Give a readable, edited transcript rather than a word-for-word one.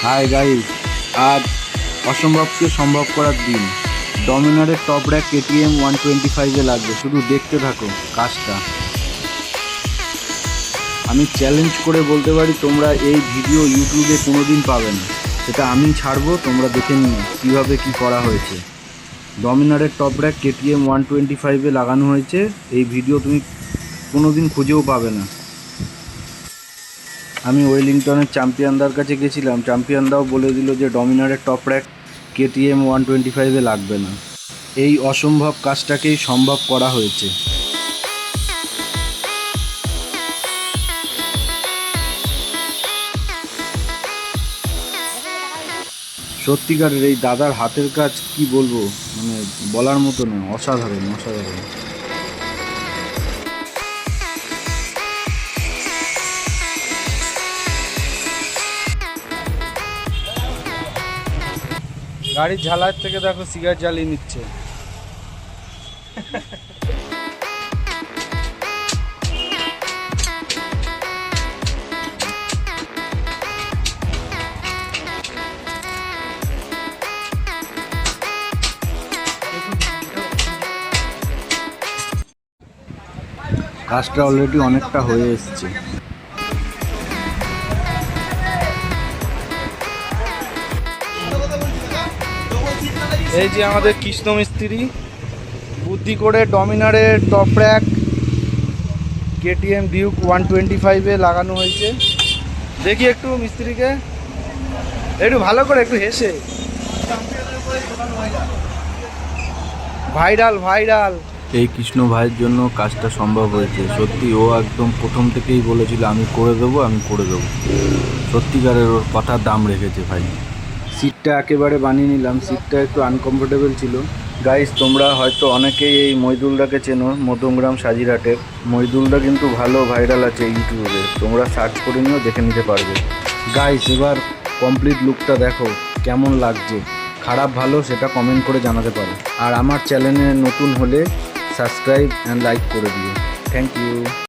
Hi guys, আজ অসম্ভবকে সম্ভব করার দিন। ডমিনারের টপ র্যাক KTM 125-এ লাগবে, শুধু দেখতে থাকো কাজটা। আমি চ্যালেঞ্জ করে বলতে পারি তোমরা এই ভিডিও ইউটিউবে কোনোদিন পাবে না। সেটা আমি ছাড়বো, তোমরা দেখে নিও কীভাবে কী করা হয়েছে। ডমিনারের টপ র্যাক KTM 125-এ লাগানো হয়েছে, এই ভিডিও তুমি কোনোদিন খুঁজেও পাবে না। আমি ওয়েলিংটনের চ্যাম্পিয়নদার কাছে গেছিলাম, চ্যাম্পিয়নদাও বলে দিল যে ডমিনারের টপ র্যাক KTM 125-এ লাগবে না। এই অসম্ভব কাজটাকেই সম্ভব করা হয়েছে। সত্যিকারের এই দাদার হাতের কাজ কি বলবো, মানে বলার মতো না, অসাধারণ অসাধারণ। গাড়ির ঝালার থেকে দেখো সিগারেট জ্বালিয়ে নিচ্ছে। কাজটা অলরেডি অনেকটা হয়ে এসছে। এই যে আমাদের কৃষ্ণ মিস্ত্রি বুদ্ধি করে ডমিনারের টপ র্যাক KTM ডিউক 125-এ লাগানো হয়েছে। দেখি একটু মিস্ত্রিকে, একটু ভালো করে, একটু হেসে। Viral viral. এই কৃষ্ণ ভাইয়ের জন্য কাজটা সম্ভব হয়েছে। সত্যি ও একদম প্রথম থেকেই বলেছিল আমি করে দেবো, আমি করে দেবো। সত্যিকারের ওর কথার দাম রেখেছে ভাই। সিটটা একেবারে বানিয়ে নিলাম, সিটটা একটু আনকমফোর্টেবল ছিল। গাইস, তোমরা হয়তো অনেকেই এই মইদুলদাকে চেনো, মধ্যমগ্রাম সাজিরহাটের। মইদুলদা কিন্তু ভালো ভাইরাল আছে ইউটিউবে, তোমরা সার্চ করে নিও, দেখে নিতে পারবে। গাইস, এবার কমপ্লিট লুকটা দেখো কেমন লাগছে। খারাপ ভালো সেটা কমেন্ট করে জানাতে পারো। আর আমার চ্যানেলে নতুন হলে সাবস্ক্রাইব অ্যান্ড লাইক করে দিও। Thank you.